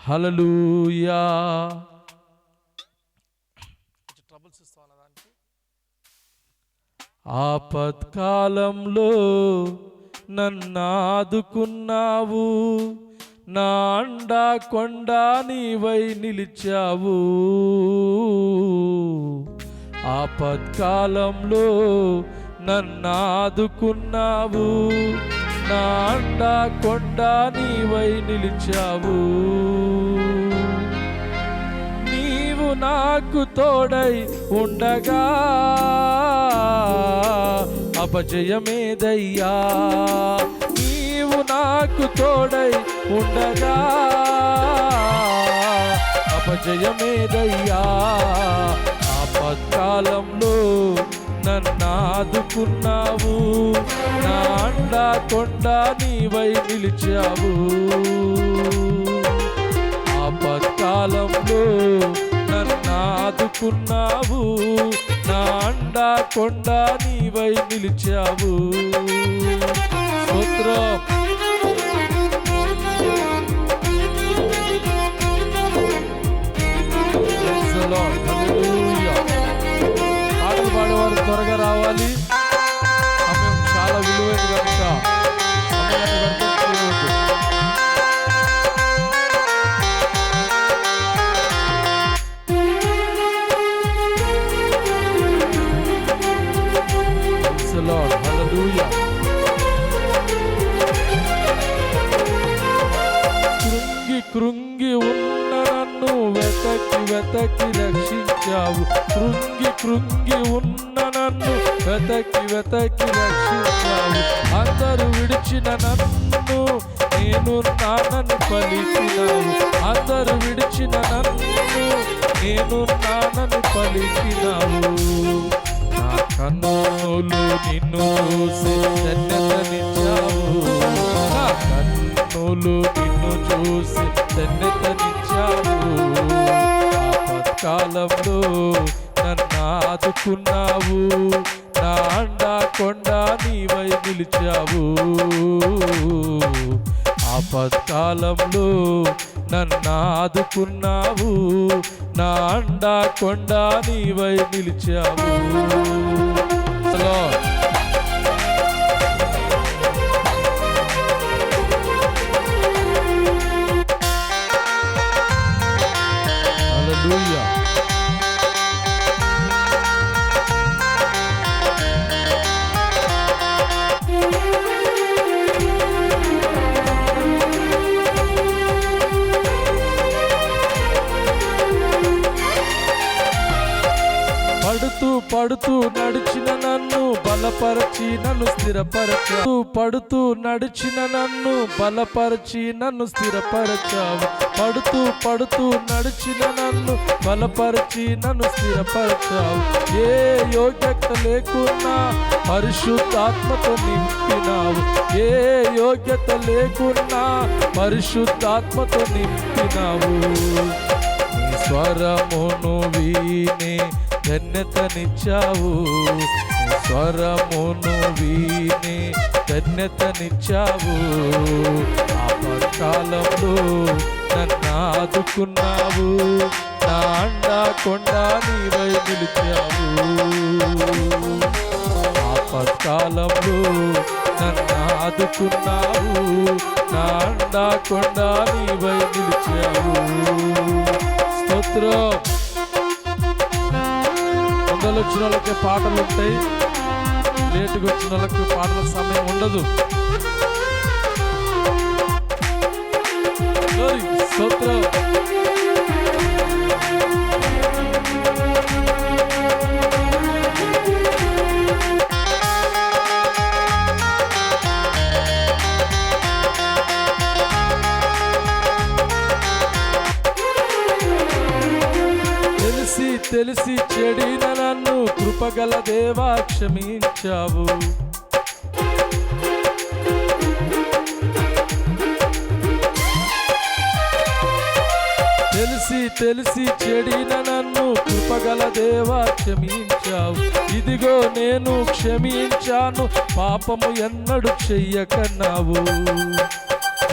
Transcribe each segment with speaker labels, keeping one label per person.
Speaker 1: హల్లెలూయా. ఆపత్కాలంలో నన్నాదుకున్నావు, నా అండా కొండ నీవై నిలిచావు. ఆపత్కాలంలో నన్నాదుకున్నావు, నా అండా కొండ నీవై నిలిచావు. నీవు నాకు తోడై ఉండగా అపజయమేదయ్యా. నీవు నాకు తోడై ఉండగా అపజయమేదయ్యా. ఆపత్కాలంలో నన్నాదుకున్నావు, నా అండా కొండ నీవై నిలిచావు. ఆపత్కాలంలో నన్నాదుకున్నావు, నా అండా కొండ నీవై నిలిచావు. స్తోత్రం. పాటలు పాడేవారు త్వరగా రావాలి, సమయం చాలా విలువైనది కనుక సమయాన్ని వర్తించకూడదు. హల్లెలూయా. కృంగి కృంగి ఉన్న నన్ను వెతకి వెతకి రక్షించావు. కృంగి కృంగి ఉన్న నన్ను వెతకి వెతకి రక్షించావు. అందరూ విడిచిన నన్ను నేను నానని పలికినావు. అందరూ విడిచిన నన్ను నేను నానని పలికినావు. నా కన్నులు నిన్ను చూసి ధన్యతనిచ్చావు. నా కన్నులు నిన్ను చూసి ధన్యతనిచ్చావు. ఆపత్కాలంలో నన్ను ఆదుకున్నావు, నా అండా కొండ నీవై నిలిచావు. ఆపత్కాలంలో నన్ను ఆదుకున్నావు, నా అండా కొండ నీవై నిలిచావు. హల్లెలూయా. పడుతూ పడుతూ నడిచిన నన్ను బలపరచి నన్ను స్థిరపరచావు. పడుతూ నడిచిన నన్ను బలపరచి నన్ను స్థిరపరచావు. పడుతూ పడుతూ నడిచిన నన్ను బలపరచి నన్ను స్థిరపరచావు. ఏ యోగ్యత లేకున్నా పరిశుద్ధాత్మతో నింపినావు. ఏ యోగ్యత లేకున్నా పరిశుద్ధాత్మతో నింపినావు. నీ స్వరమును వీనే ధన్యతనిచ్చావు. స్వరమును వీనే ధన్యతనిచ్చావు. ఆపత్కాలంలో నన్ను ఆదుకున్నావు, నా అండా కొండ నీవై నిలిచావు. ఆపత్కాలంలో నన్ను ఆదుకున్నావు, నా అండా కొండ నీవై నిలిచావు. స్తోత్రం. తొందరలో వచ్చిన వాళ్ళకి పాటలు ఉంటాయి, లేటుగా వచ్చిన వాళ్ళకి పాటల సమయం ఉండదు. స్తోత్రం. తెలిసి చెడిన నన్ను కృపగల దేవా క్షమించావు. తెలిసి చెడిన నన్ను కృపగల దేవా క్షమించావు. ఇదిగో నేను క్షమించాను, పాపము ఎన్నడు చెయ్యకన్నావు.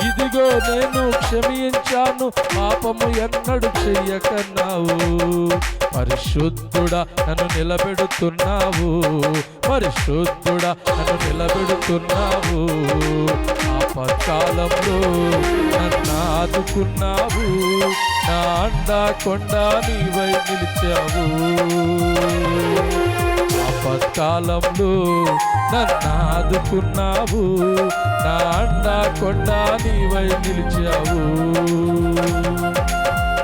Speaker 1: ఇదిగో నేను క్షమించాను, పాపము ఎన్నడు చెయ్యకన్నావు. పరిశుద్ధుడా నన్ను నిలబెడుతున్నావు, పరిశుద్ధుడా నన్ను నిలబెడుతున్నావు. ఆపత్కాలంలో నన్ను ఆదుకున్నావు, నా అండా కొండ నీవై నిలిచావు. ఆపత్కాలంలో నన్ను ఆదుకున్నావు, నా అండా కొండ నీవై నిలిచావు.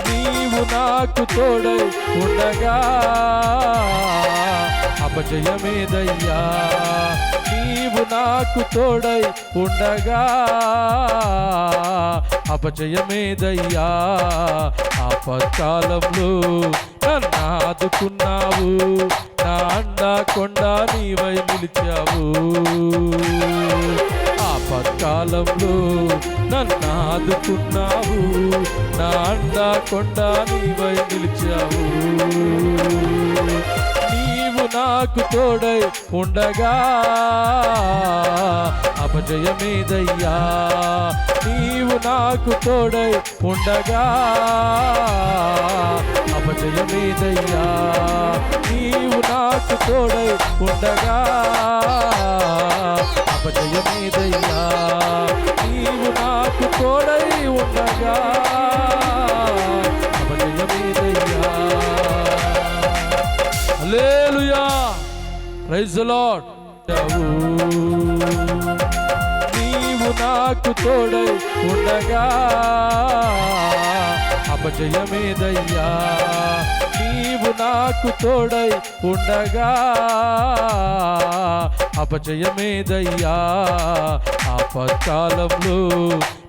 Speaker 1: నీవు నాకు తోడై ఉండగా అపజయమేదయ్యా, నీవు నాకు తోడై ఉండగా అపజయమేదయ్యా. ఆపత్కాలంలో నన్ను ఆదుకున్నావు, నా అండా కొండ నీవై నిలిచావు. ఆపత్కాలంలో నన్ను ఆదుకున్నావు, నా అండా కొండ నీవై నిలిచావు. నీవు నాకు తోడై ఉండగా అపజయమేదయ్యా, నీవు నాకు తోడై ఉండగా అపజయమేదయ్యా. నీవు నాకు తోడై ఉండగా అపజయమేదయ్యా, నీవు నాకు తోడై ఉండగా అపజయమేదయ్యా. హల్లెలూయా, ప్రైజ్ ది లార్డ్. నీవు నాకు తోడై ఉండగా అపజయమేదయ్యా, నీవు నాకు తోడై ఉండగా అపజయమేదయ్యా. ఆపత్కాలంలో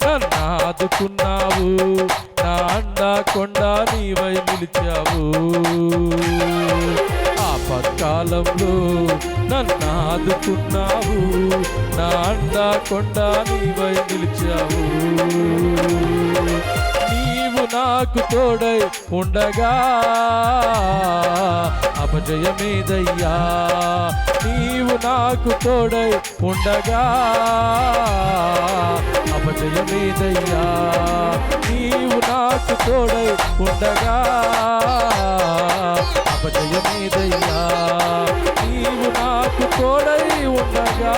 Speaker 1: నన్ను ఆదుకున్నావు, నా అండా కొండ నీవై నిలిచావు. ఆపత్కాలంలో నన్ను ఆదుకున్నావు, నా అండా కొండ నీవై నిలిచావు. నీవు నాకు తోడై ఉండగా అపజయమేదయ్యా, నీవు నాకు తోడై ఉండగా అపజయమేదయ్యా. నీవు నాకు తోడై ఉండగా అపజయమేదయ్యా, నీవు నాకు తోడై ఉండగా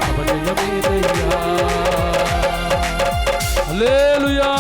Speaker 1: అపజయమేదయ్యా. హల్లెలూయా.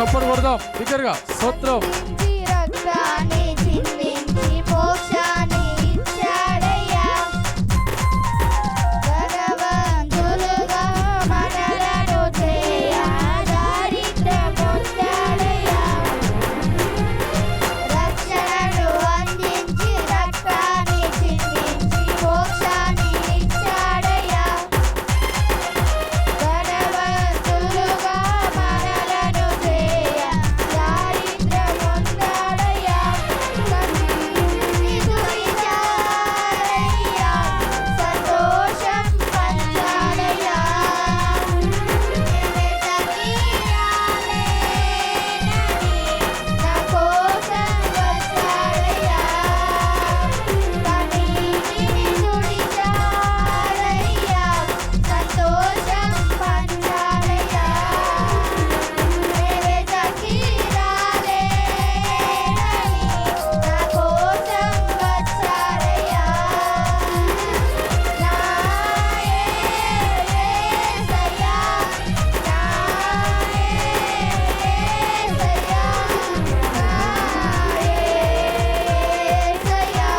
Speaker 1: చప్పట్లు కొడదాం బిగ్గరగా. స్తోత్రం.
Speaker 2: రక్తాన్ని చిందించి మోక్షాన్ని ఇచ్చాడయ్యా. ధనవంతులుగా మనలను చేయ దారిద్ర్యం పొందాడయ్యా. రక్షణను అందించి రక్తాన్ని చిందించి మోక్షాన్ని ఇచ్చాడయ్యా. ధనవంతులుగా మనలను చేయ దారిద్ర్యం పొందాడయ్యా. కన్నీటిని తుడిచాడయ్యా. సంతోషం పంచాడయ్యా. వెతకి రాలేనని నా కోసం వచ్చాడయ్యా. కన్నీటిని తుడిచాడయ్యా. సంతోషం పంచాడయ్యా. వెతకి రాలేనని నా కోసం వచ్చాడయ్యా. నా యేసయ్యా, నా యేసయ్యా, నా యేసయ్యా,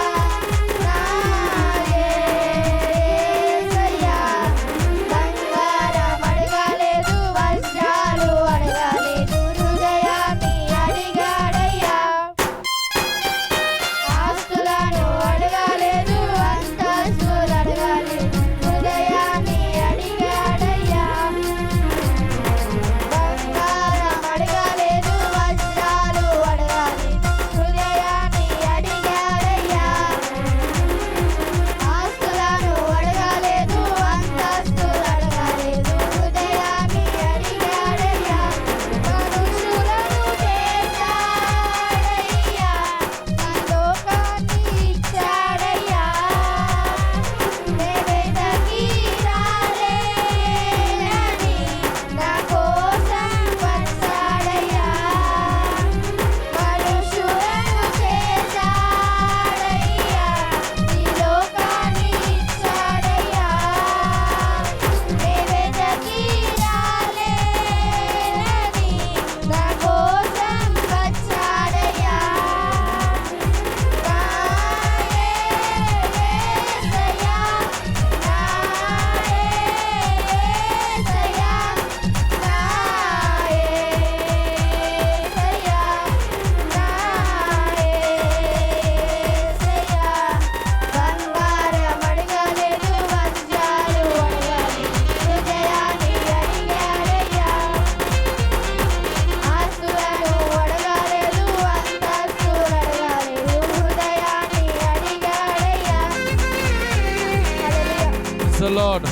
Speaker 2: నా యేసయ్యా. బంగారం అడగలేదు, వజ్రాలు అడగలేదు, హృదయాన్ని అడిగాడయ్యా. ఆస్తులను అడగలేదు, అంతస్తులు అడగలేదు, హృదయాన్ని అడిగాడయ్యా. బంగారం అడగలేదు, వజ్రాలు అడగలేదు, హృదయాన్ని అడిగాడయ్యా. ఆస్తులను అడగలేదు, అంతస్తులు అడగలేదు, హృదయాన్ని అడిగాడయ్యా. మనుషులను చేశాడయ్యా. పరలోకాన్ని ఇచ్చాడయ్యా. వెతకి రాలేనని నా కోసం వచ్చాడయ్యా. మనుషులను చేశాడయ్యా. ఈ లోకాన్ని ఇచ్చాడయ్యా. వెతకి రాలేనని నా కోసం వచ్చాడయ్యా. నా యేసయ్యా, నా యేసయ్యా, నా యేసయ్యా, నా యేసయ్యా. బంగారం అడగలేదు, వజ్రాలు అడగలేదు, హృదయాన్ని అడిగాడయ్యా. ఆస్తులను అడగలేదు, అంతస్తులు అడగలేదు, హృదయాన్ని అడిగాడయ్యా. హల్లెలూయా.
Speaker 1: Praise the Lord.